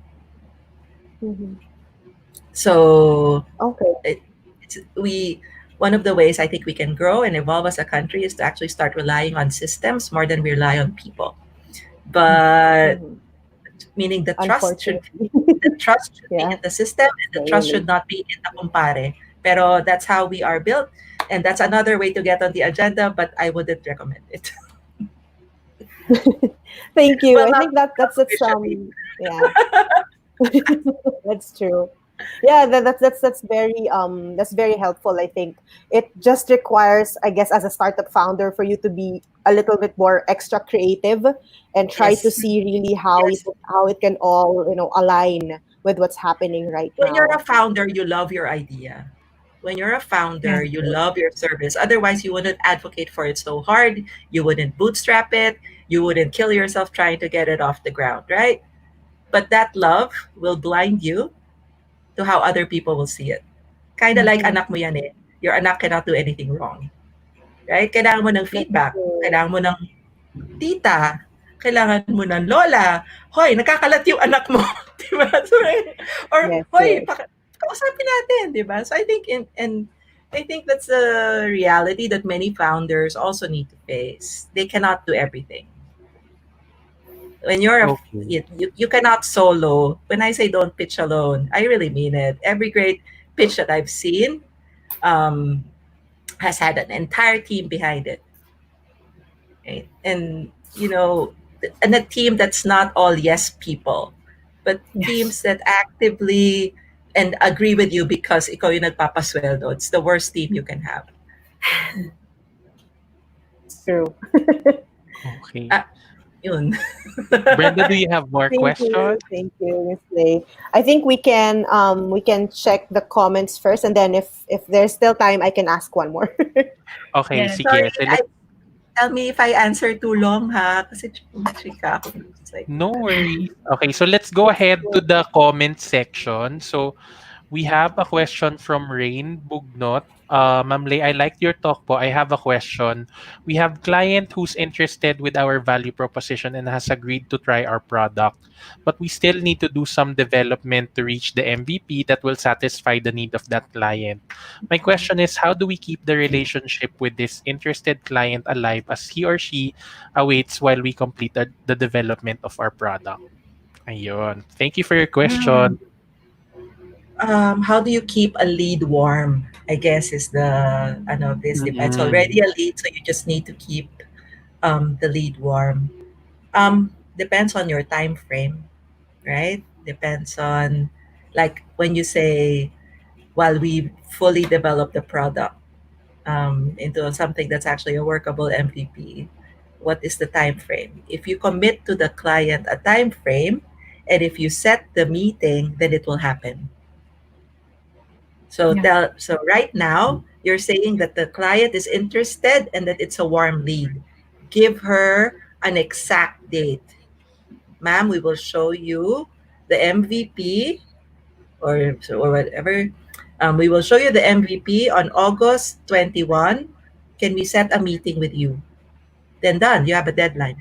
Mhm. So Okay. we one of the ways I think we can grow and evolve as a country is to actually start relying on systems more than we rely on people. But Mhm. meaning Unfortunately. the trust should be Yeah. in the system and the trust should Really. not be in the kumpare. Pero that's how we are built, and that's another way to get on the agenda, but I wouldn't recommend it. Thank you. Well, I not think that's officially. yeah. That's true. Yeah, that's very helpful. I think it just requires, I guess, as a startup founder, for you to be a little bit more extra creative and try to Yes, see really yes. how it can all align with what's happening right When you're a now. founder, you love your idea. When you're a Yeah. founder, you love your service. Otherwise, you wouldn't advocate for it so hard. You wouldn't bootstrap it. You wouldn't kill yourself trying to get it off the ground, right? But that love will blind you to how other people will see it. Kind of like Mhm. anak mo yan eh. Your anak cannot do anything wrong. Right? Kailangan mo ng That's feedback. true. Kailangan mo ng tita. Kailangan mo ng lola. Hoy, nakakalat yung anak mo. Diba? So, or, Yes, hoy, yes. kausapin natin. Diba? So I think, and I think that's a reality that many founders also need to face. They cannot do everything. When Okay. you cannot solo. When I say don't pitch alone, I really mean it. Every great pitch that I've seen um, has had an entire team behind it, right? And and a team that's not all yes people, but Yes. teams that actively and agree with you because ikaw yung nagpapasweldo. It's the worst team you can have. It's true. Okay. Ah, yun. Brenda, do you have more questions? Thank you, Miss Leigh. I think we can check the comments first, and then if there's still time, I can ask one more. Okay, Yeah. sige. Sorry, So let's tell me if I answer too long, ha? Kasi chika ako. It's like, no worries. Okay, so let's go ahead to the comment section. So we have a question from Rain Bugnot. Ma'am Lay, I liked your talk po. I have a question. We have client who's interested with our value proposition and has agreed to try our product, but we still need to do some development to reach the MVP that will satisfy the need of that client. My question is, how do we keep the relationship with this interested client alive as he or she awaits while we complete the development of our product? Ayun. Thank you for your Mm. question. how do you keep a lead warm? I guess is the this depends. Mm. Already a lead, so you just need to keep the lead warm. Depends on your time frame, right? Depends on like when you say while we fully develop the product into something that's actually a workable MVP. What is the time frame? If you commit to the client a time frame, and if you set the meeting, then it will happen. So Yeah. right now you're saying that the client is interested and that it's a warm lead. Give her an exact date. Ma'am, we will show you the MVP or whatever. We will show you the MVP on August 21. Can we set a meeting with you? Then done. You have a deadline.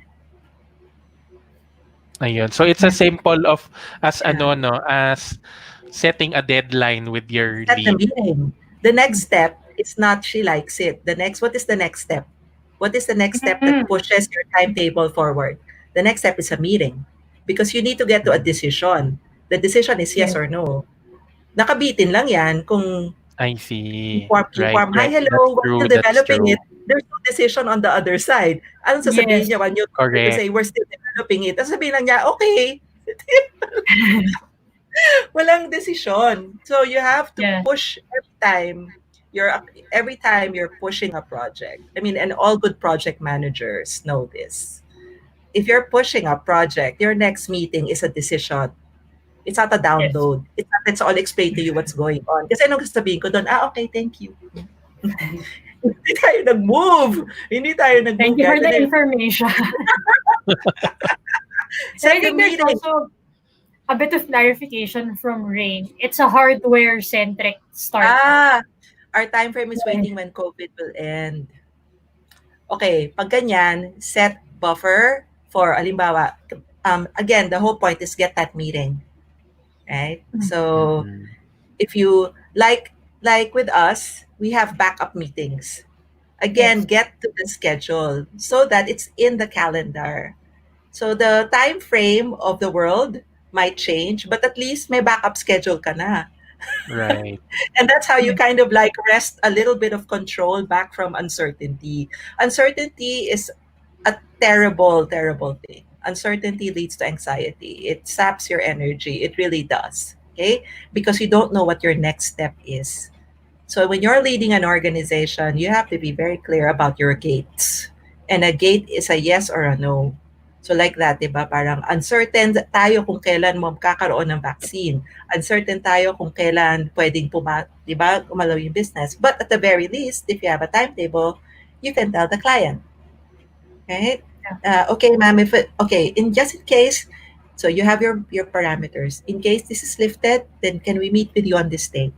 Ayun. So it's a Yeah. simple of as Yeah. ano no, as setting a deadline with your Set the lead. meeting. The next step is not she likes it. What is the next step? What is the next step that Mm. pushes your timetable forward? The next step is a meeting because you need to get to a decision. The decision is yes Yeah. or no. Nakabitin lang yan kung I see. you Right, form, hi, right. That's hello, while true. still That's developing true. it, there's no decision on the other side. Anong sasabihin Yes. niya when you Correct. say, we're still developing it? Tapos sabihin lang niya, okay. Walang decision. So you have to Yeah. push every time you're pushing a project. I mean, and all good project managers know this. If you're pushing a project, your next meeting is a decision. It's not a Yes. download. It's not let's all explain to you what's going on. Kasi anong sasabihin ko doon? Okay, thank you. Hindi tayo nag-move. Hindi tayo Thank nag-move. you for Guys. the And then, information. And set I the think there's meeting. also a bit of clarification from Rain. It's a hardware-centric startup. Our time frame is waiting when COVID will end. Okay, pag ganyan, set buffer for, alimbawa, again, the whole point is get that meeting. Right? So, Mhm. if you, like with us, we have backup meetings. Again, Yes. get to the schedule so that it's in the calendar. So the time frame of the world might change, but at least may backup schedule ka na. Right. And that's how you kind of like wrest a little bit of control back from uncertainty. Uncertainty is a terrible, terrible thing. Uncertainty leads to anxiety. It saps your energy. It really does. Okay? Because you don't know what your next step is. So when you're leading an organization, you have to be very clear about your gates. And a gate is a yes or a no. So like that, di ba? Parang uncertain tayo kung kailan mo kakaroon ng vaccine. Uncertain tayo kung kailan pwedeng di ba, gumalaw yung business. But at the very least, if you have a timetable, you can tell the client. Right? Okay, ma'am, in just in case, so you have your parameters. In case this is lifted, then can we meet with you on this date?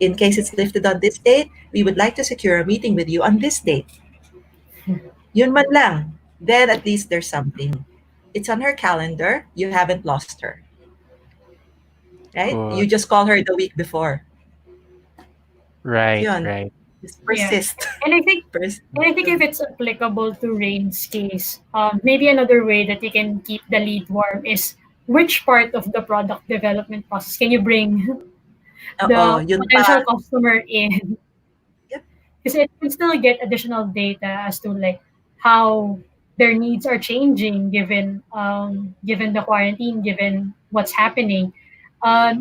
In case it's lifted on this date, we would like to secure a meeting with you on this date. Yun man lang. Then at least there's something. It's on her calendar. You haven't lost her. Right? You Good. just call her the week before. Right, Yun. right. Just Yeah. persist. And I think Persist. if it's applicable to Rain's case, maybe another way that you can keep the lead warm is which part of the product development process can you bring Oo, the yun potential pa. customer in? Yep. Because it can still get additional data as to like how their needs are changing given the quarantine, given what's happening.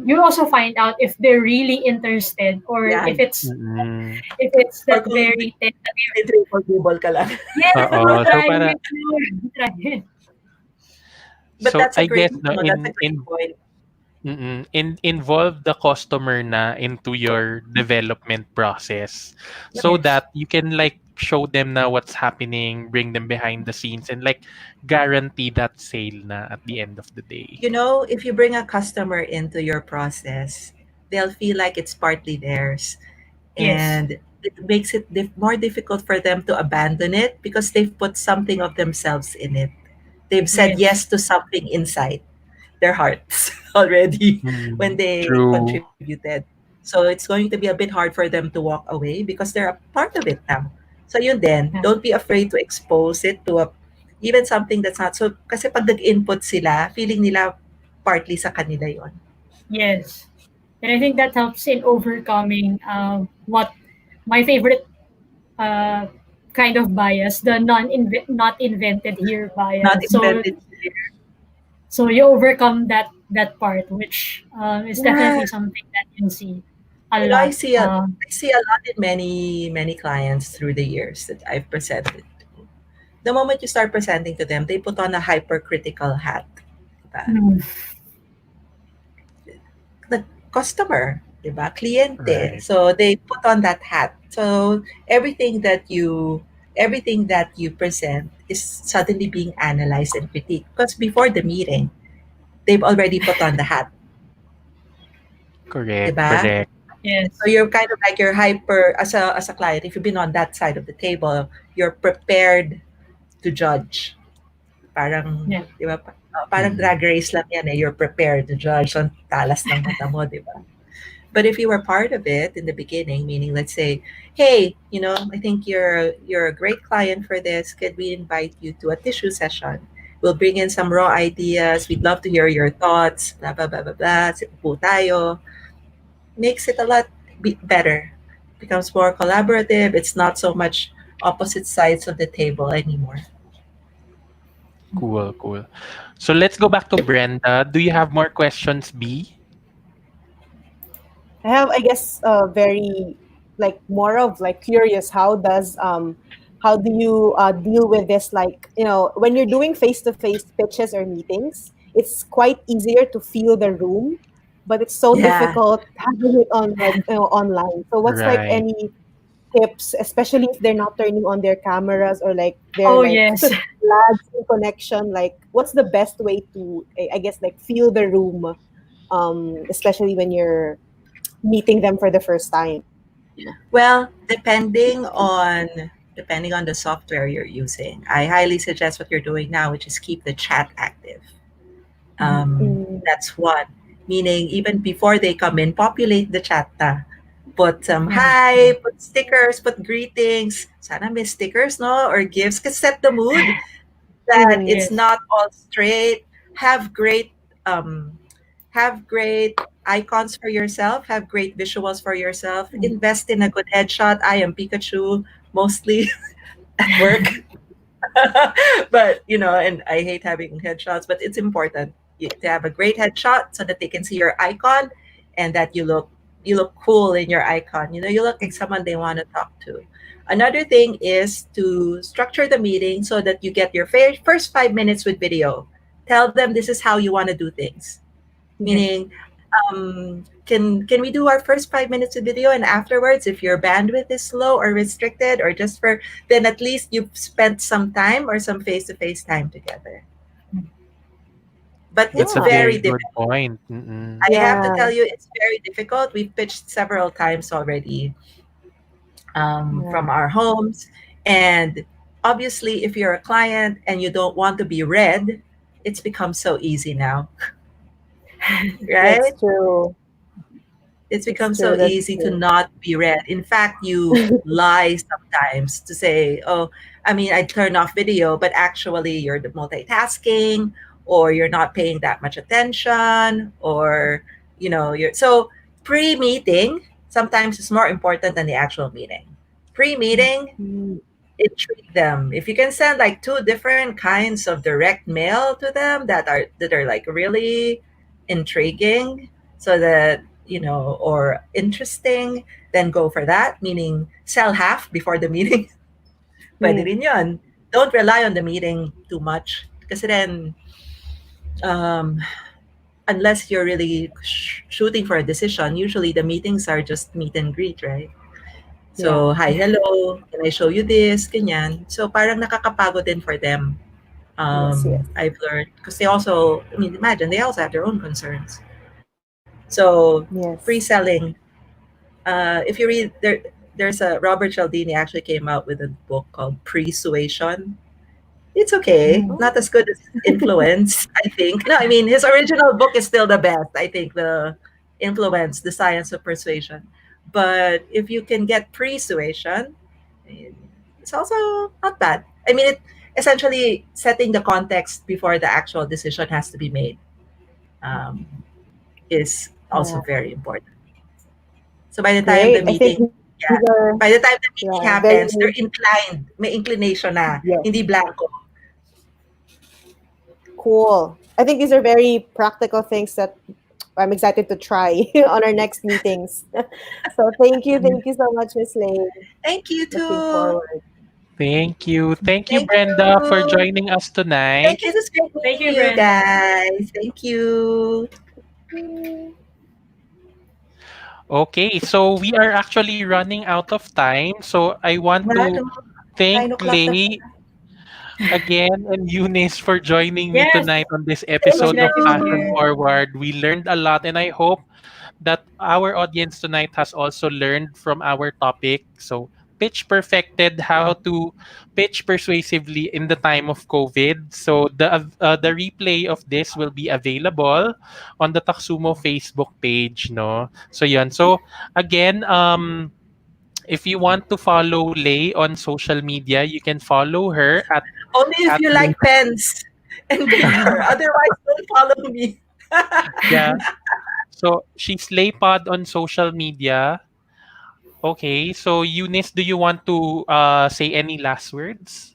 You'll also find out if they're really interested or Yan. Mm. if it's Or that kung very tentative. triple ka lang. Yes, Oo. So try para it. Try it. But so that's a I great, guess no that's a great point. involve the customer na into your development process so Yes. that you can like show them na what's happening, bring them behind the scenes and like guarantee that sale na at the end of the day. You know, if you bring a customer into your process, they'll feel like it's partly theirs. Yes. And it makes it more difficult for them to abandon it because they've put something of themselves in it. They've said Yes. yes to something inside their hearts already when Mm, they true. contributed. So it's going to be a bit hard for them to walk away because they're a part of it now. So yun din, Yeah. don't be afraid to expose it to even something that's not so, kasi pag nag-input sila, feeling nila partly sa kanila yon. Yes. And I think that helps in overcoming what my favorite uh, kind of bias, the not invented here Not bias. invented. So you overcome that part, which is Yeah. definitely something that you see a You know, lot. I see a lot in many clients through the years that I've presented to. The moment you start presenting to them, they put on a hypercritical hat. Diba? Mm, The customer, diba? Kliyente. Right. So they put on that hat. So everything that you present is suddenly being analyzed and critiqued. Because before the meeting, they've already put on the hat. Correct. Diba? Correct. yes. So you're kind of like you're hyper as a client. If you've been on that side of the table, you're prepared to judge. Parang, Yeah. di ba? Parang Mhm. drag race lang yan eh. You're prepared to judge on talas ng mata mo, di ba? But if you were part of it in the beginning, meaning let's say, hey, I think you're a great client for this. Could we invite you to a tissue session? We'll bring in some raw ideas. We'd love to hear your thoughts. Blah, blah, blah, blah, blah. Upo tayo. makes it a lot better. Becomes more collaborative. It's not so much opposite sides of the table anymore. Cool, cool. So let's go back to Brenda. Do you have more questions, B? I have, I guess, very like more of like curious. How do you deal with this? Like, when you're doing face-to-face pitches or meetings, it's quite easier to feel the room, but it's so Yeah. difficult having it on like online. So, what's like Right. any tips, especially if they're not turning on their cameras or like they're Oh like yes. lags in connection? Like, what's the best way to, I guess, like feel the room, especially when you're meeting them for the first time? Well, depending on the software you're using, I highly suggest what you're doing now, which is keep the chat active. Mm, That's one. Meaning, even before they come in, populate the chat na. Put some hi, put stickers, put greetings. Sana may stickers, no? Or gifts. Because set the mood that mm, it's Yes. not all straight. Have great, um, have great icons for yourself. Have great visuals for yourself. Invest in a good headshot. I am Pikachu mostly at work. But and I hate having headshots, but it's important to have a great headshot so that they can see your icon and that you look cool in your icon. You look like someone they want to talk to. Another thing is to structure the meeting so that you get your first 5 minutes with video. Tell them this is how you want to do things. Yes. Meaning, can we do our first 5 minutes of video, and afterwards, if your bandwidth is slow or restricted or just for, then at least you've spent some time or some face-to-face time together. But it's That's a yeah, very very good difficult. point. Mm-mm. I have to yeah, tell you, it's very difficult. We've pitched several times already, yeah, from our homes, and obviously, if you're a client and you don't want to be read, it's become so easy now, that's right? true. It's That's become so true. That's easy to true. not be read. In fact, you lie sometimes to say, "Oh, I mean, I turn off video," but actually you're multitasking, or you're not paying that much attention, or you're so pre-meeting. Sometimes it's more important than the actual meeting. Pre-meeting, Mm, intrigue them. If you can send like two different kinds of direct mail to them that are like really intriguing, so that or interesting, then go for that. Meaning sell half before the meeting. Pwede mm, rin yun. Don't rely on the meeting too much. Kasi then, um, unless you're really shooting for a decision, usually the meetings are just meet and greet, right? yeah. So, hi, hello, can I show you this? Ganyan. So, parang nakakapagod din for them. Yes. Yes. I've learned, because they also, I mean, imagine, they also have their own concerns. So, Yes. pre-selling, if you read, there's a Robert Cialdini actually came out with a book called Persuasion. It's okay, Mm. not as good as Influence, I think. No, I mean, his original book is still the best. I think the Influence, the Science of Persuasion. But if you can get persuasion, it's also not bad. I mean, it essentially setting the context before the actual decision has to be made, um, is also Yeah. very important. So by the time the Great. I think meeting, these yeah, are, by the time the meeting yeah, very, happens, they're inclined, may inclination na, yes, hindi blanco. cool. I think these are very practical things that I'm excited to try on our next meetings. So thank you so much, Miss Lane. Thank you Looking too. forward. Thank you. Thank you, Thank Brenda, for you. joining us tonight. Thank you. This is great Thank meeting you, you Brenda. guys. Thank you. Okay, so we are actually running out of time. So I want Nga, to no? thank 9 o'clock na Leigh pala. again and Eunice for joining me Yes, tonight on this it was Thank episode of glad to be Fashion here. you. Forward. We learned a lot, and I hope that our audience tonight has also learned from our topic. So, pitch perfected how to pitch persuasively in the time of COVID. So, the replay of this will be available on the Taksumo Facebook page, no? So, yun. So, again, if you want to follow Lay on social media, you can follow her Only if at you Lay. like pens and paper. Otherwise, don't follow me. Yeah. So she's Laypod on social media. Okay, so Eunice, do you want to say any last words?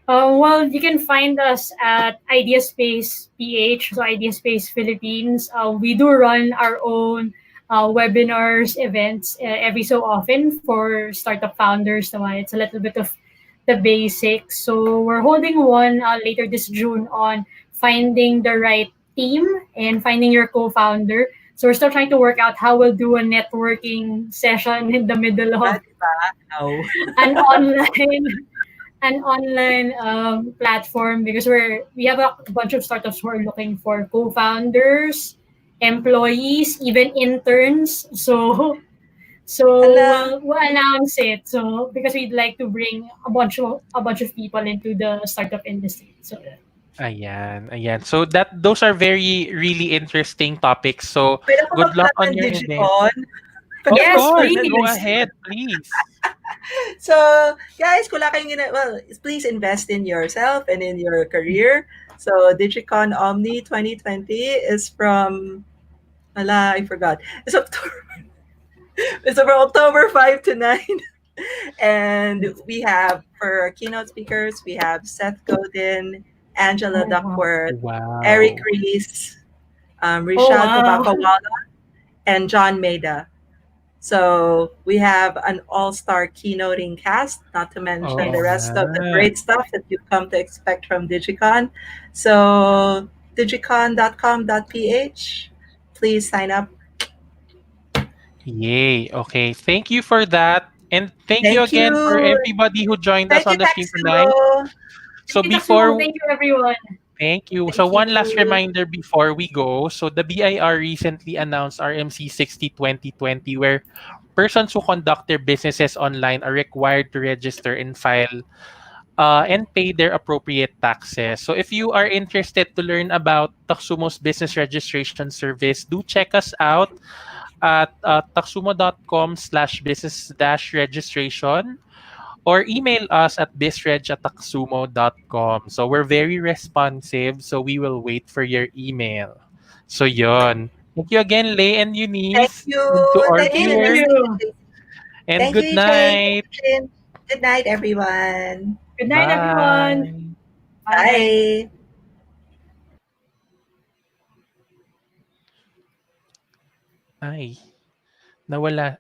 Well, you can find us at Ideaspace PH, so Ideaspace Philippines. We do run our own webinars, events every so often for startup founders. Naman. It's a little bit of the basics. So we're holding one later this June on finding the right team and finding your co-founder. So we're still trying to work out how we'll do a networking session in the middle of No. an online platform because we have a bunch of startups who are looking for co-founders, employees, even interns. So Hala. we'll announce it. So because we'd like to bring a bunch of people into the startup industry. So Ayan, ayan. So those are very really interesting topics. So Pwede ko good luck mag-plug on ng your event. Digicon. Of Yes, course, go please. ahead, please. So, guys, kung wala kayong please invest in yourself and in your career. So, Digicon Omni 2020 is from, I forgot. It's October, it's from October 5 to 9. And we have, for our keynote speakers, we have Seth Godin, Angela Oh wow. Duckworth, Eric Wow. Rees, Oh Rishad wow. Babakawala, and John Maida. So we have an all-star keynoting cast, not to mention Oo the nga. rest of the great stuff that you've come to expect from Digicon. So digicon.com.ph, please sign up. Yay. Okay. Thank you for that. And thank you Thank again for you. everybody who joined us Thank you, on the stream tonight. Taximo. So Thank you, Tatsumo. before Thank you, everyone. Thank you. So Thank one last you. reminder before we go. So the BIR recently announced RMC 60 2020 where persons who conduct their businesses online are required to register and file and pay their appropriate taxes. So if you are interested to learn about Taksumo's business registration service, do check us out at taksumo.com/business-registration or email us at bisreg@taksumo.com. So we're very responsive, so we will wait for your email. So yon. Thank you again, Leigh and Thank Eunice, you. and to our Thank you Thank for viewers. listening. you. And Thank you, good EJ. Thank night. you, Jin. Good night, everyone. Good night, everyone. Bye. Bye. Bye. Ay, nawala.